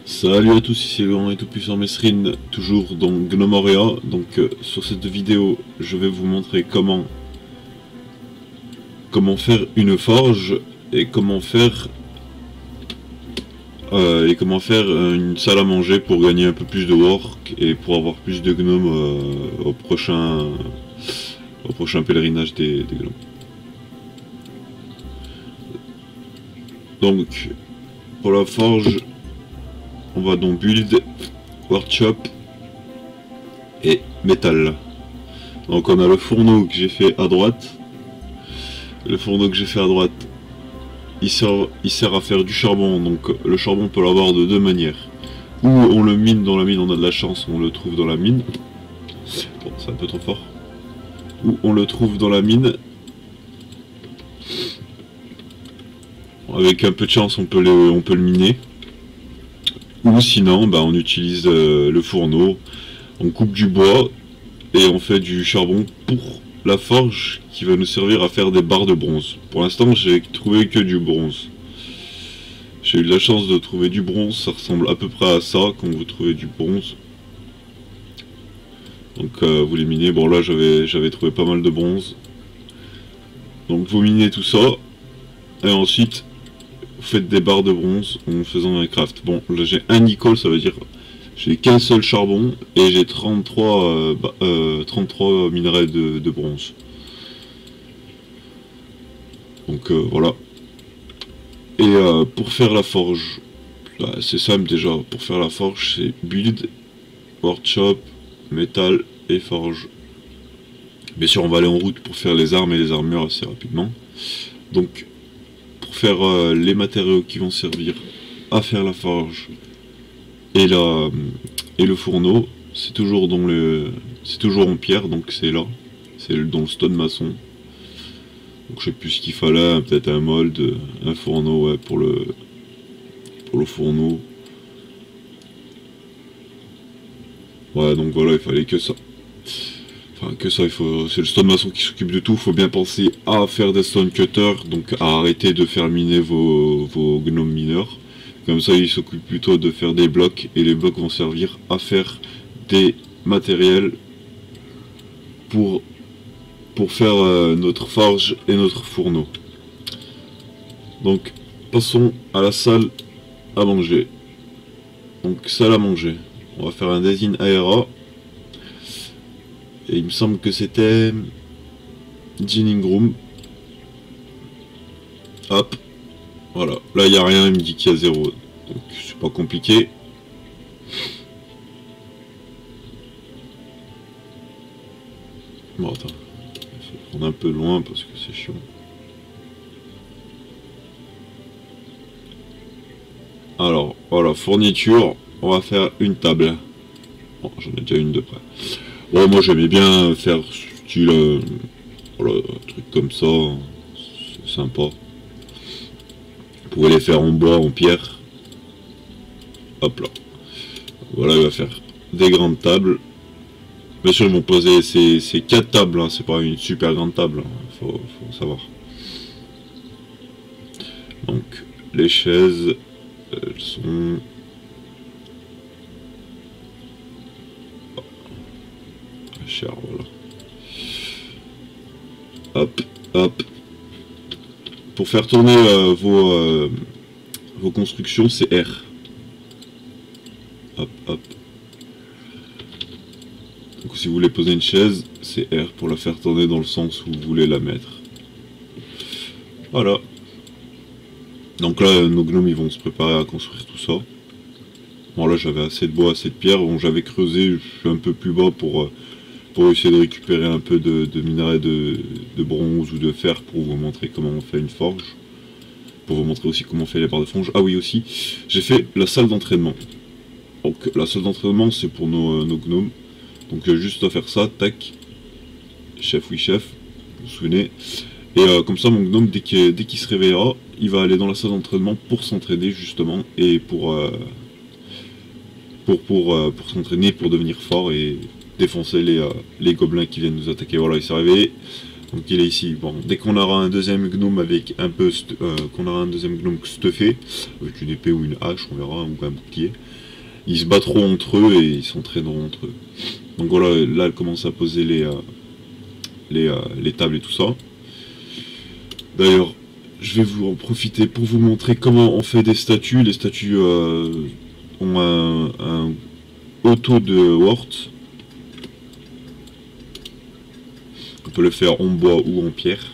Salut à tous, ici le grand et tout puissant Mesrine, toujours dans Gnomoria. Donc sur cette vidéo, je vais vous montrer comment faire une forge et comment faire une salle à manger pour gagner un peu plus de work et pour avoir plus de gnomes au prochain pèlerinage des gnomes. Donc pour la forge, on va donc build, workshop et métal. Donc on a le fourneau que j'ai fait à droite. Le fourneau que j'ai fait à droite, il sert à faire du charbon. Donc le charbon on peut l'avoir de deux manières. Ou on le mine dans la mine, on a de la chance, on le trouve dans la mine. Bon, c'est un peu trop fort. Ou on le trouve dans la mine. Avec un peu de chance on peut le miner. Ou sinon on utilise le fourneau, on coupe du bois et on fait du charbon pour la forge qui va nous servir à faire des barres de bronze. Pour l'instant j'ai trouvé que du bronze. J'ai eu la chance de trouver du bronze, ça ressemble à peu près à ça quand vous trouvez du bronze. Donc vous les minez, bon là j'avais trouvé pas mal de bronze. Donc vous minez tout ça et ensuite vous faites des barres de bronze en faisant un craft. Bon là j'ai un nickel, ça veut dire j'ai qu'un seul charbon et j'ai 33 minerais de bronze. Donc voilà. Et pour faire la forge, c'est simple déjà. Pour faire la forge, c'est build, workshop, métal et forge. Bien sûr, on va aller en route pour faire les armes et les armures assez rapidement. Donc, pour faire les matériaux qui vont servir à faire la forge et le fourneau, c'est toujours en pierre, donc c'est là, c'est dans le stone maçon. Donc je sais plus ce qu'il fallait, peut-être un mold, un fourneau, ouais, pour le fourneau. Ouais, donc voilà, il fallait que ça. Enfin que ça, c'est le stone maçon qui s'occupe de tout. Il faut bien penser à faire des stone cutters, donc à arrêter de faire miner vos gnomes mineurs. Comme ça, il s'occupe plutôt de faire des blocs, et les blocs vont servir à faire des matériels pour faire notre forge et notre fourneau. Donc passons à la salle à manger. Donc salle à manger, on va faire un design ARA et il me semble que c'était dining room. Hop, voilà, là il n'y a rien, il me dit qu'il y a 0, donc c'est pas compliqué. Bon attends, on est un peu loin parce que c'est chiant. Alors, voilà, fourniture, on va faire une table. Bon, j'en ai déjà une de près. Bon, moi j'aimais bien faire style, voilà, un truc comme ça, c'est sympa. Vous pouvez les faire en bois, en pierre. Hop là. Voilà, il va faire des grandes tables. Bien sûr, ils vont poser ces 4 tables, hein. C'est pas une super grande table, hein. Faut savoir. Donc, les chaises, elles sont... cher, voilà. Hop, hop. Pour faire tourner vos constructions, c'est R. Hop, hop. Donc si vous voulez poser une chaise, c'est R pour la faire tourner dans le sens où vous voulez la mettre. Voilà. Donc là, nos gnomes ils vont se préparer à construire tout ça. Bon là j'avais assez de bois, assez de pierre. Bon j'avais creusé un peu plus bas pour essayer de récupérer un peu de minerais de bronze ou de fer pour vous montrer comment on fait une forge. Pour vous montrer aussi comment on fait les barres de forge. Ah oui aussi, j'ai fait la salle d'entraînement. Donc la salle d'entraînement c'est pour nos gnomes. Donc juste à faire ça, tac. Chef, oui chef, vous vous souvenez. Et comme ça mon gnome dès qu'il se réveillera, il va aller dans la salle d'entraînement pour s'entraîner justement. Et pour s'entraîner, pour devenir fort et défoncer les gobelins qui viennent nous attaquer. Voilà, il s'est réveillé. Donc il est ici. Bon, dès qu'on aura un deuxième gnome avec un peu qu'on aura un deuxième gnome stuffé, avec une épée ou une hache, on verra, ou un bouclier, ils se battront entre eux et ils s'entraîneront entre eux. Donc voilà, là elle commence à poser les tables et tout ça. D'ailleurs, je vais vous en profiter pour vous montrer comment on fait des statues. Les statues ont un auto de wort. On peut le faire en bois ou en pierre.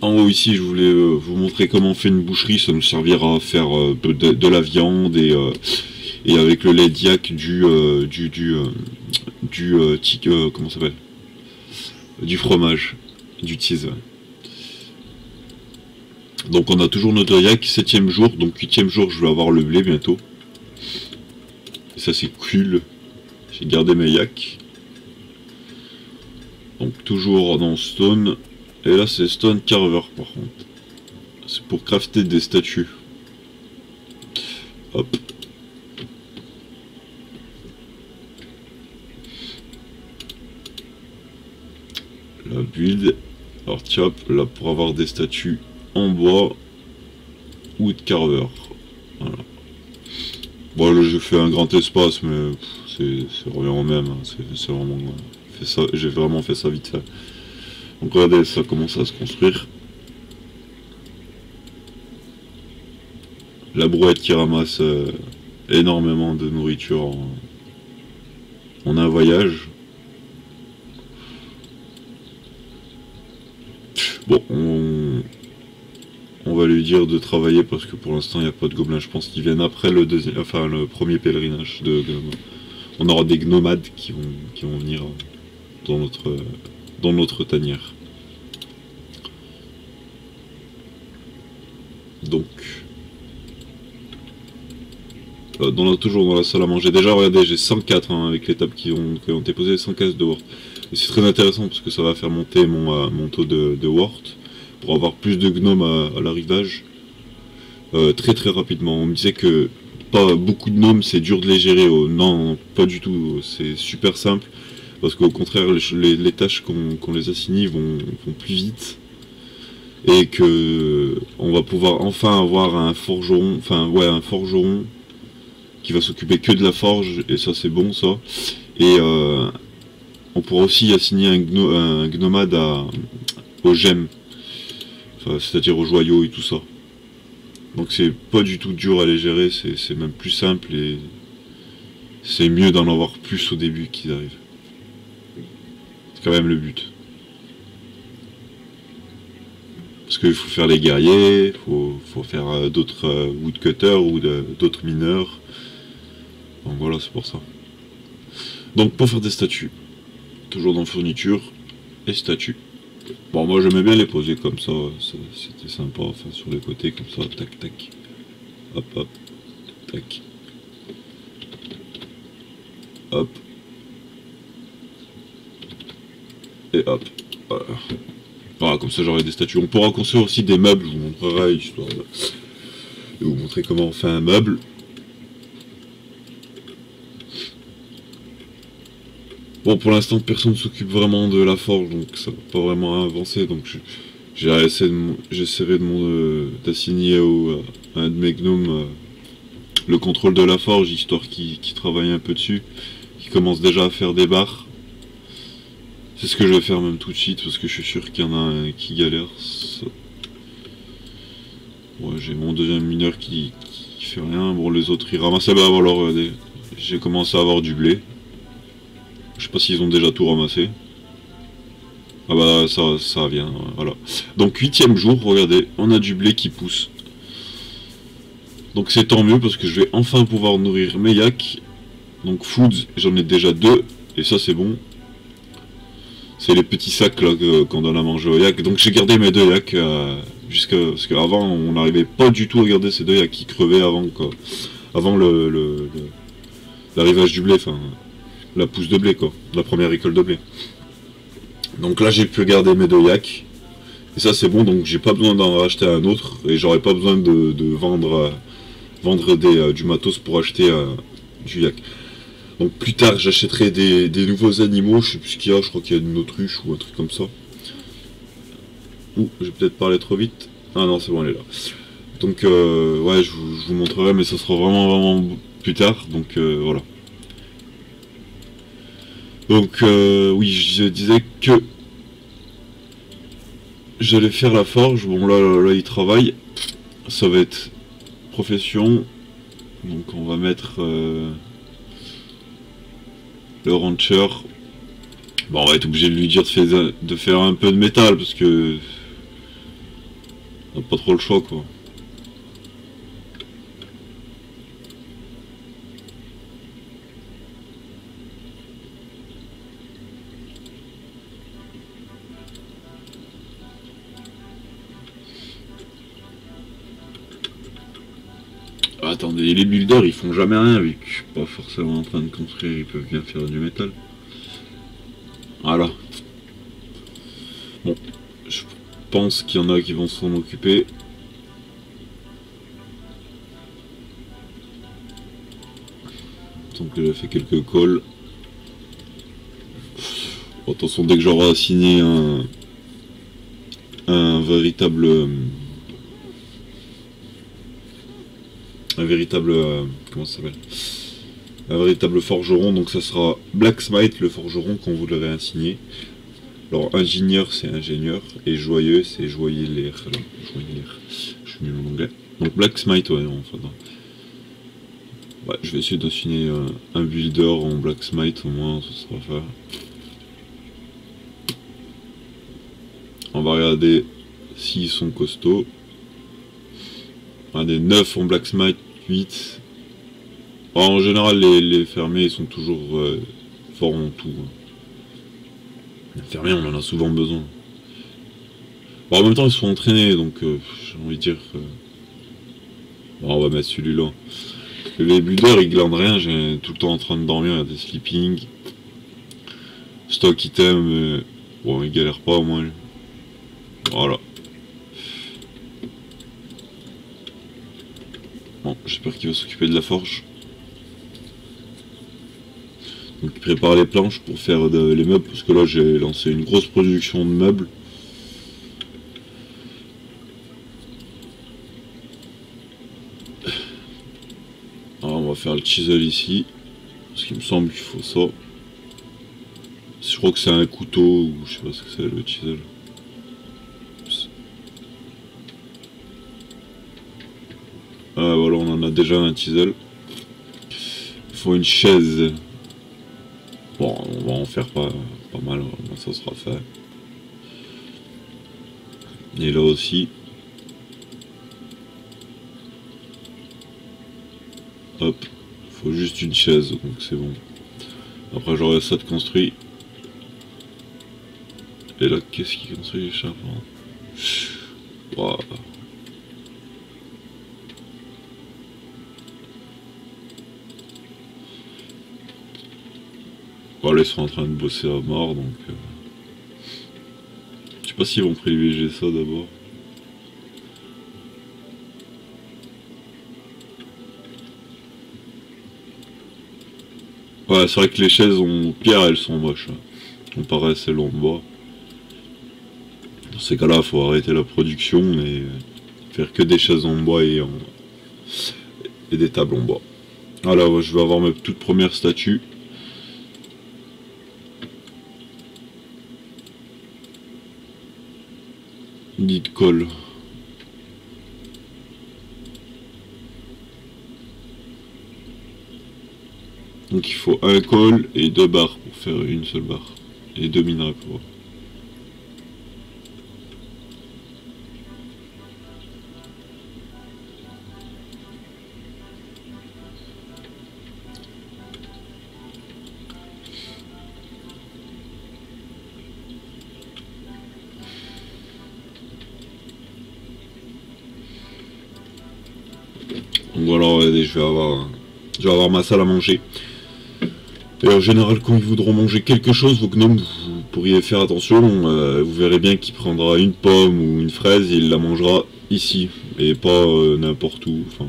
En haut ici, je voulais vous montrer comment on fait une boucherie. Ça nous servira à faire de la viande et avec le lait d'yak comment ça s'appelle, du fromage, du cheese. Donc on a toujours notre yak, 7ème jour, donc 8ème jour je vais avoir le blé bientôt. Et ça c'est cool. J'ai gardé mes yaks. Donc toujours dans stone. Et là c'est stone carver par contre. C'est pour crafter des statues. Hop. La build. Alors tiens, là pour avoir des statues en bois ou de carver. Voilà. Bon là j'ai fait un grand espace mais c'est rien au même. Hein. C'est vraiment fait ça. J'ai vraiment fait ça vite fait. Donc regardez, ça commence à se construire. La brouette qui ramasse énormément de nourriture en un voyage. Bon, on va lui dire de travailler parce que pour l'instant il n'y a pas de gobelins. Je pense qu'ils viennent après le deuxième, enfin le premier pèlerinage de on aura des gnomades qui vont venir dans notre tanière. Donc toujours dans la salle à manger. Déjà regardez, j'ai 104 hein, avec les tables qui ont été posées, 104 de wort. Et c'est très intéressant parce que ça va faire monter mon taux de wort pour avoir plus de gnomes à l'arrivage très rapidement. On me disait que pas beaucoup de gnomes c'est dur de les gérer. Non, pas du tout, c'est super simple. Parce qu'au contraire, les tâches qu'on les assigne vont plus vite. Et que on va pouvoir enfin avoir un forgeron, un forgeron qui va s'occuper que de la forge, et ça c'est bon ça. Et on pourra aussi assigner un gnomade aux gemmes, c'est-à-dire aux joyaux et tout ça. Donc c'est pas du tout dur à les gérer, c'est même plus simple et c'est mieux d'en avoir plus au début qu'ils arrivent. C'est quand même le but. Parce qu'il faut faire les guerriers, faut faire d'autres woodcutters ou d'autres mineurs. Donc voilà, c'est pour ça. Donc pour faire des statues, toujours dans fourniture et statues. Bon, moi j'aimais bien les poser comme ça, c'était sympa, enfin sur les côtés comme ça, tac tac, hop hop, tac, hop, et hop, voilà. Voilà, comme ça j'aurai des statues. On pourra construire aussi des meubles, je vous montrerai, histoire de vous montrer comment on fait un meuble. Bon, pour l'instant personne ne s'occupe vraiment de la forge, donc ça va pas vraiment avancer, donc j'essaierai d'assigner à un de mes gnomes le contrôle de la forge, histoire qu'il travaille un peu dessus, qu'il commence déjà à faire des barres. C'est ce que je vais faire même tout de suite, parce que je suis sûr qu'il y en a un qui galère. Ouais, j'ai mon deuxième mineur qui fait rien, bon les autres ils ramassent. Bah alors j'ai commencé à avoir du blé. Je sais pas s'ils ont déjà tout ramassé. Ah bah ça vient, voilà. Donc 8ème jour, regardez, on a du blé qui pousse. Donc c'est tant mieux parce que je vais enfin pouvoir nourrir mes yaks. Donc foods, j'en ai déjà 2, et ça c'est bon. C'est les petits sacs là qu'on donne à manger aux yaks. Donc j'ai gardé mes 2 yaks parce qu'avant on n'arrivait pas du tout à garder ces 2 yaks qui crevaient avant quoi. Avant l'arrivage du blé, enfin la pousse de blé quoi, la première récolte de blé. Donc là j'ai pu garder mes 2 yaks. Et ça c'est bon, donc j'ai pas besoin d'en racheter un autre, et j'aurais pas besoin de vendre du matos pour acheter du yak. Donc plus tard j'achèterai des nouveaux animaux, je sais plus ce qu'il y a, je crois qu'il y a une autruche ou un truc comme ça. Ouh, j'ai peut-être parlé trop vite. Ah non, c'est bon, elle est là. Donc ouais, je vous montrerai, mais ça sera vraiment plus tard, donc voilà. Donc oui, je disais que j'allais faire la forge. Bon là il travaille, ça va être profession, donc on va mettre le rancher. Bon, on va être obligé de lui dire de faire un peu de métal parce que on n'a pas trop le choix quoi. Attendez, les builders ils font jamais rien vu que je suis pas forcément en train de construire, ils peuvent bien faire du métal. Voilà. Bon, je pense qu'il y en a qui vont s'en occuper. Donc j'ai fait quelques calls. Attention, dès que j'aurai assigné un véritable comment ça s'appelle, un véritable forgeron, donc ça sera Blacksmith le forgeron qu'on voudrait assigner. Alors ingénieur c'est ingénieur et joyeux c'est joyeux l'air. Je suis nul en anglais. Donc Blacksmith, ouais, enfin non. Ouais, je vais essayer d'assigner un builder en Blacksmith, au moins ça sera fait. On va regarder s'ils sont costauds. Des 9 en Blacksmith, 8. Alors, en général, les fermiers ils sont toujours forts en tout. Les fermiers, on en a souvent besoin. Bon, en même temps, ils sont entraînés, donc j'ai envie de dire. Bon, on va mettre celui-là. Parce que les builders, ils glandent rien, j'ai tout le temps en train de dormir, il y a des sleeping. Stock item, bon, ils galèrent pas au moins. Voilà. Bon, j'espère qu'il va s'occuper de la forge. Donc il prépare les planches pour faire les meubles, parce que là j'ai lancé une grosse production de meubles. Alors on va faire le chisel ici, parce qu'il me semble qu'il faut ça. Je crois que c'est un couteau, ou je sais pas ce que c'est le chisel. Voilà, on en a déjà un chisel. Il faut une chaise. Bon, on va en faire pas mal, ça sera fait. Et là aussi. Hop, il faut juste une chaise, donc c'est bon. Après j'aurai ça de construit. Et là, qu'est-ce qui construit les charpents? Wow. Voilà, ils sont en train de bosser à mort, donc... je sais pas s'ils vont privilégier ça d'abord. Ouais, c'est vrai que les chaises en pierre, elles sont moches. Comparé à celles en bois. Dans ces cas-là, il faut arrêter la production et faire que des chaises en bois et des tables en bois. Voilà, ouais, je vais avoir ma toute première statue. Dit de colle. Donc il faut un col et 2 barres pour faire une seule barre. Et 2 minerais pour... Donc voilà, ouais, je vais avoir ma salle à manger. Et en général, quand ils voudront manger quelque chose, vos gnomes vous pourriez faire attention, vous verrez bien qu'il prendra une pomme ou une fraise et il la mangera ici, et pas n'importe où. Enfin,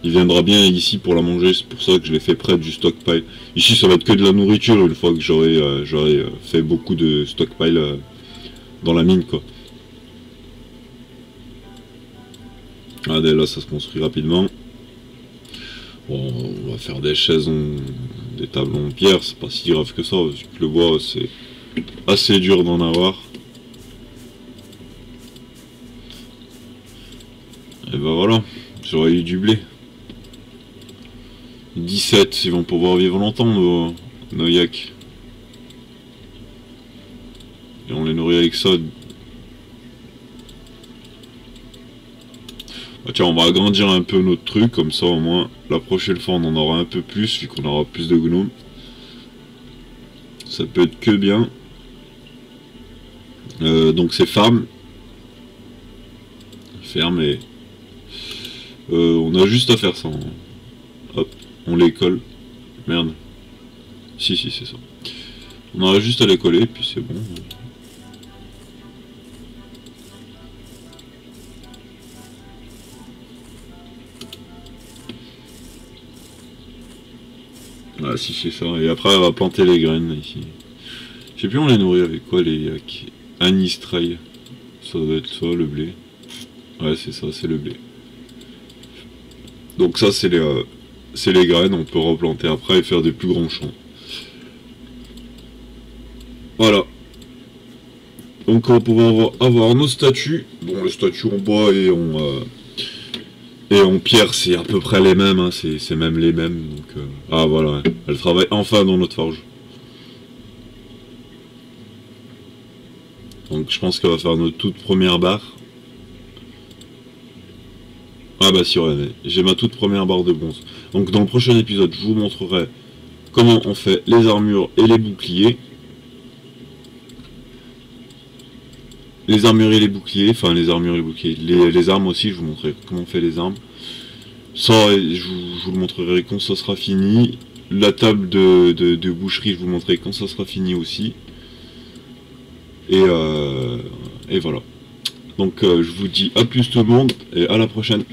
il viendra bien ici pour la manger, c'est pour ça que je l'ai fait près du stockpile. Ici ça va être que de la nourriture une fois que j'aurai fait beaucoup de stockpile dans la mine quoi. Regardez là ça se construit rapidement. Bon, on va faire des chaises, des tables en pierre, c'est pas si grave que ça, parce que le bois c'est assez dur d'en avoir. Et ben voilà, j'aurais eu du blé. 17, ils vont pouvoir vivre longtemps nos yaks. Et on les nourrit avec ça. Bah tiens, on va agrandir un peu notre truc, comme ça au moins la prochaine fois on en aura un peu plus, vu qu'on aura plus de gnomes. Ça peut être que bien. Donc c'est farm. Ferme et... on a juste à faire ça. Hop, on les colle. Merde. Si, c'est ça. On aura juste à les coller, puis c'est bon. Ah si, c'est ça. Et après, on va planter les graines ici. Je sais plus, on les nourrit avec quoi les yaks. Anis trail. Ça doit être ça, le blé. Ouais, c'est ça, c'est le blé. Donc ça, c'est les graines. On peut replanter après et faire des plus grands champs. Voilà. Donc on va pouvoir avoir nos statues. Bon, les statues en bois et en pierre, c'est à peu près les mêmes. Hein. C'est même les mêmes. Donc, ah voilà, elle travaille enfin dans notre forge. Donc je pense qu'elle va faire notre toute première barre. Ah bah si, regardez, j'ai ma toute première barre de bronze. Donc dans le prochain épisode, je vous montrerai comment on fait les armures et les boucliers. Les armures et les boucliers, enfin les armures et les boucliers. Les armes aussi, je vous montrerai comment on fait les armes. Ça, je vous le montrerai quand ça sera fini. La table de boucherie, je vous montrerai quand ça sera fini aussi. Et voilà. Donc je vous dis à plus tout le monde et à la prochaine.